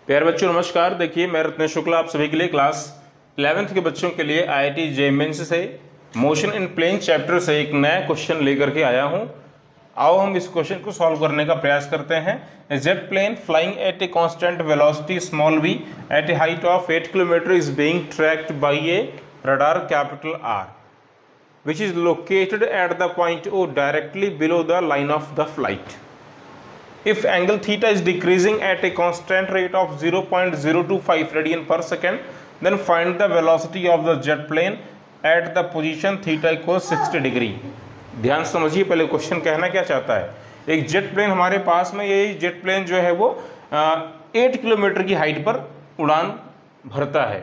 प्यारे बच्चों नमस्कार। देखिए मैं रत्नेश शुक्ला आप सभी के लिए क्लास 11th के बच्चों के लिए IIT JEE मेंस से मोशन इन प्लेन चैप्टर से एक नया क्वेश्चन लेकर के आया हूं। आओ हम इस क्वेश्चन को सॉल्व करने का प्रयास करते हैं। Jet plane flying at a constant velocity small v at a height of 8 kilometre is being tracked by a radar capital R which is located at the point O directly below the line of the flight. If angle theta is decreasing at a constant rate of 0.025 radian per second, then find the velocity of the jet plane at the position theta equals 60 degree. ध्यान समझिए, पहले question कहना क्या चाहता है। एक jet plane हमारे पास में, यही जेट प्लेन जो है वो 8 किलोमीटर की हाइट पर उड़ान भरता है।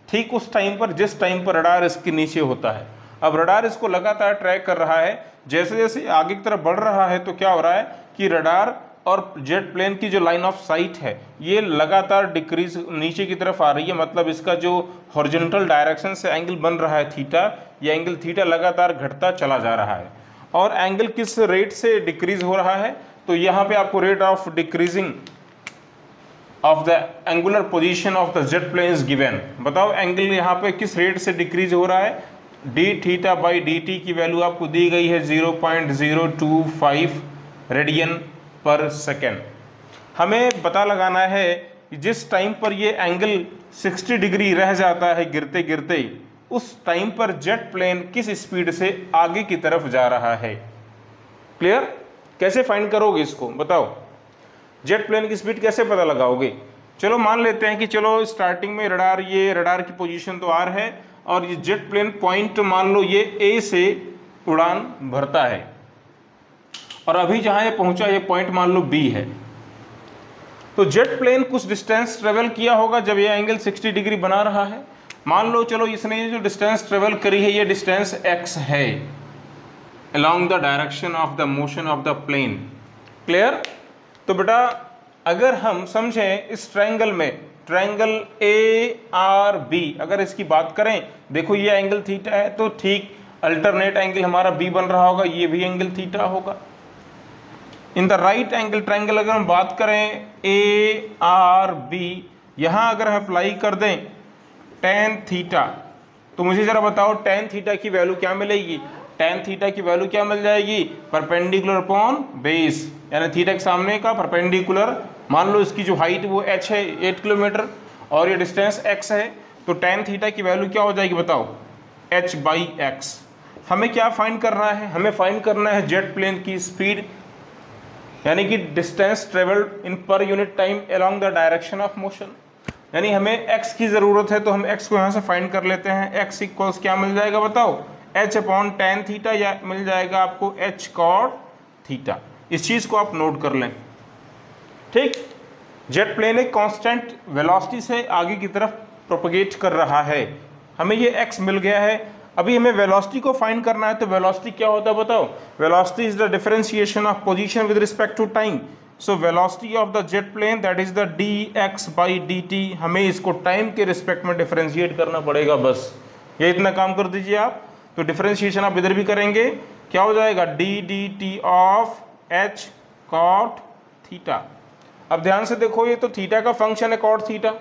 ठीक उस टाइम पर जिस टाइम पर रडार इसके नीचे होता है। अब रडार इसको लगातार ट्रैक कर रहा है। जैसे जैसे आगे की तरफ बढ़ रहा है तो क्या हो रहा है कि रडार और जेट प्लेन की जो लाइन ऑफ साइट है ये लगातार डिक्रीज नीचे की तरफ आ रही है। मतलब इसका जो हॉरिजॉन्टल डायरेक्शन से एंगल बन रहा है थीटा, ये एंगल थीटा लगातार घटता चला जा रहा है। और एंगल किस रेट से डिक्रीज हो रहा है, तो यहाँ पे आपको rate of decreasing of the angular position of the jet plane is given. बताओ एंगल यहाँ पे किस रेट से डिक्रीज हो रहा है। D theta by d t की वैल्यू आपको दी गई है 0.025 रेडियन पर सेकेंड। हमें पता लगाना है कि जिस टाइम पर ये एंगल 60 डिग्री रह जाता है गिरते गिरते, उस टाइम पर जेट प्लेन किस स्पीड से आगे की तरफ जा रहा है। क्लियर? कैसे फाइंड करोगे इसको बताओ। जेट प्लेन की स्पीड कैसे पता लगाओगे। चलो मान लेते हैं कि चलो स्टार्टिंग में रडार, ये रडार की पोजीशन तो आर है और ये जेट प्लेन पॉइंट मान लो ये ए से उड़ान भरता है और अभी जहां ये पहुंचा ये पॉइंट मान लो बी है। तो जेट प्लेन कुछ डिस्टेंस ट्रेवल किया होगा जब ये एंगल 60 डिग्री बना रहा है। मान लो चलो इसने ये जो डिस्टेंस ट्रेवल करी है ये डिस्टेंस x है along the direction of the motion of the plane. Clear? तो बेटा अगर हम समझें इस ट्रायंगल में, ट्रायंगल ARB अगर इसकी बात करें, देखो ये एंगल थीटा है तो ठीक अल्टरनेट एंगल हमारा B बन रहा होगा, ये भी एंगल थीटा होगा। In the right angle triangle अगर हम बात करें ARB, यहाँ अगर हम अप्लाई कर दें tan थीटा, तो मुझे जरा बताओ tan थीटा की वैल्यू क्या मिलेगी। tan थीटा की वैल्यू क्या मिल जाएगी, परपेंडिकुलर अपॉन बेस, यानी थीटा के सामने का परपेंडिकुलर। मान लो इसकी जो हाइट वो h है 8 किलोमीटर और ये डिस्टेंस x है, तो tan थीटा की वैल्यू क्या हो जाएगी बताओ, h/x। हमें क्या फाइंड करना है, हमें फाइंड करना है जेट प्लेन की स्पीड, यानी कि distance travelled in per unit time along the direction of motion. यानी हमें x की ज़रूरत है तो हम x को यहाँ से फाइंड कर लेते हैं। x इक्वल्स क्या मिल जाएगा बताओ, h/tan थीटा, या मिल जाएगा आपको h cot थीटा। इस चीज़ को आप नोट कर लें। ठीक, जेट प्लेन एक कांस्टेंट वेलोसिटी से आगे की तरफ प्रोपगेट कर रहा है। हमें ये x मिल गया है। अभी हमें वेलोसिटी को फाइंड करना है, तो वेलोसिटी क्या होता है बताओ। Velocity is the differentiation of position with respect to time. So velocity of the jet plane that is the dx/dt। हमें इसको टाइम के रिस्पेक्ट में डिफरेंशिएट करना पड़ेगा, बस ये इतना काम कर दीजिए आप। तो डिफरेंशिएशन आप इधर भी करेंगे, क्या हो जाएगा dd of h cot theta. अब ध्यान से देखो, ये तो थीटा का फंक्शन है cot थीटा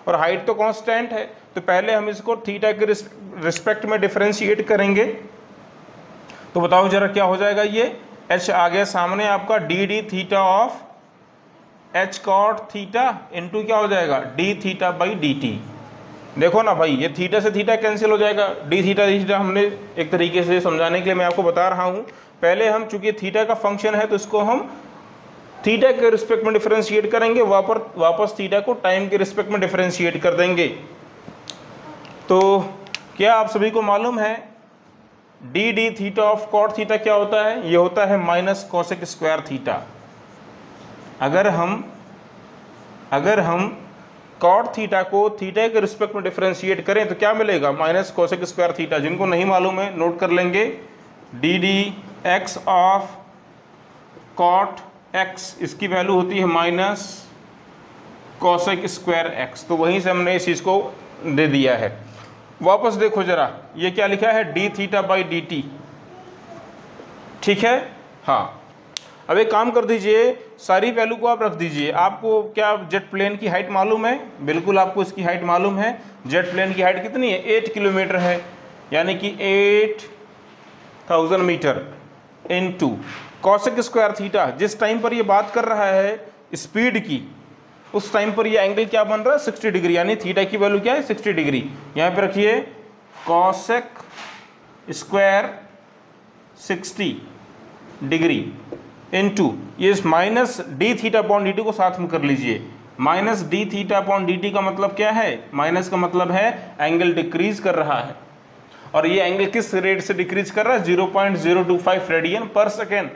और हाइट तो कांस्टेंट है, तो पहले हम इसको थीटा के रिस्पेक्ट में डिफरेंशिएट करेंगे। तो बताओ जरा क्या हो जाएगा, ये h आ गया सामने आपका dd theta of h cot theta into क्या हो जाएगा d θ/dt। देखो ना भाई, ये थीटा से थीटा कैंसिल हो जाएगा, डी थीटा हमने एक तरीके से समझाने के लिए मैं आपको बता रहा हूँ। पहले हम चूंकि थीटा का फंक्शन है तो इसको हम थीटा के रिस्पेक्ट में डिफरेंशिएट करेंगे, वापस थीटा को टाइम के रिस्पेक्ट में डिफरेंशिएट कर देंगे। तो क्या आप सभी को मालूम है d theta of cot theta क्या होता है, ये होता है माइनस कोसेक स्क्वायर थीटा। अगर हम कॉट थीटा को थीटा के रिस्पेक्ट में डिफरेंशिएट करें तो क्या मिलेगा, माइनस कोसेक स्क्वायर थीटा। जिनको नहीं मालूम है नोट कर लेंगे, ddx ऑफ कॉट x, इसकी वैल्यू होती है माइनस कोसेक स्क्वायर x। तो वहीं से हमने इस चीज़ को दे दिया है। वापस देखो जरा, ये क्या लिखा है dθ/dt। ठीक है, हाँ। अब एक काम कर दीजिए, सारी वैल्यू को आप रख दीजिए। आपको क्या जेट प्लेन की हाइट मालूम है? बिल्कुल आपको इसकी हाइट मालूम है। जेट प्लेन की हाइट कितनी है? 8 किलोमीटर है, यानी कि 8000 metre into cosec square theta. जिस टाइम पर ये बात कर रहा है स्पीड की, उस टाइम पर ये एंगल क्या बन रहा है? 60 डिग्री, यानी थीटा की वैल्यू क्या है? 60 डिग्री। यहाँ पे रखिए कॉसेक स्क्वायर 60 डिग्री इनटू ये minus D theta upon D T को साथ में कर लीजिए। Minus D theta upon D T का मतलब क्या है? माइनस का मतलब है एंगल डिक्रीज कर रहा है, और ये एंगल किस रेट से डिक्रीज कर रहा है? 0.025 रेडियन पर सेकेंड।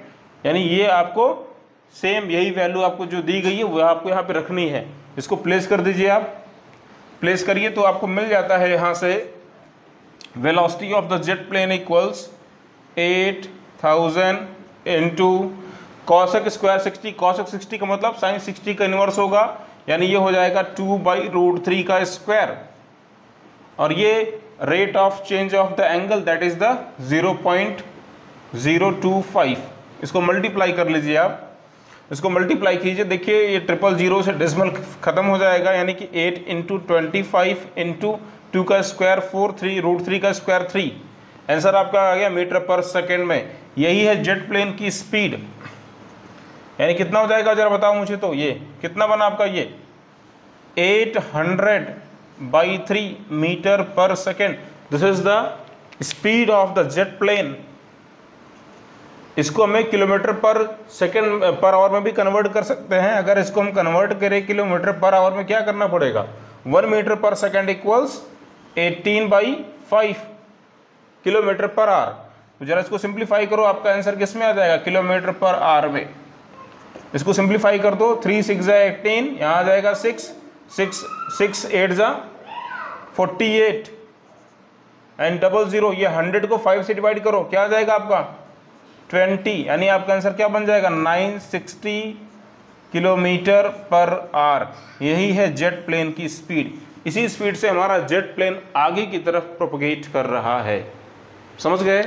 यानी ये आपको सेम यही वैल्यू आपको जो दी गई है वो आपको यहाँ पे रखनी है। इसको प्लेस कर दीजिए, आप प्लेस करिए तो आपको मिल जाता है यहाँ से velocity of the jet plane equals 8000 into cosec square 60। Cosec 60 का मतलब साइन 60 का इनवर्स होगा, यानी ये हो जाएगा 2/√3 का स्क्वायर, और ये rate of change of the angle that is the 0.025। इसको मल्टीप्लाई कर लीजिए, आप इसको मल्टीप्लाई कीजिए। देखिए ये 000 से डेसिमल खत्म हो जाएगा, यानी कि 8 इंटू 25 इंटू 2 का स्क्वायर 4, 3√3 का स्क्वायर 3। आंसर आपका आ गया मीटर पर सेकेंड में। यही है जेट प्लेन की स्पीड, यानी कितना हो जाएगा जरा बताओ मुझे। तो ये कितना बना आपका? ये 800/3 metre per second. This is the speed of the jet plane. इसको हमें किलोमीटर पर सेकेंड पर आवर में भी कन्वर्ट कर सकते हैं। अगर इसको हम कन्वर्ट करें किलोमीटर पर आवर में, क्या करना पड़ेगा? 1 metre per second equals 18/5 kilometre per hour. तो जरा इसको सिंप्लीफाई करो, आपका आंसर किस में आ जाएगा? किलोमीटर पर आवर में। इसको सिंप्लीफाई कर दो, 3 6 18, यहाँ आ जाएगा 6 6 6 8 48 एंड 00। ये 100 को 5 से डिवाइड करो, क्या आ जाएगा आपका? 20, यानी आपका आंसर क्या बन जाएगा? 960 किलोमीटर पर आवर। यही है जेट प्लेन की स्पीड। इसी स्पीड से हमारा जेट प्लेन आगे की तरफ प्रोपगेट कर रहा है। समझ गए?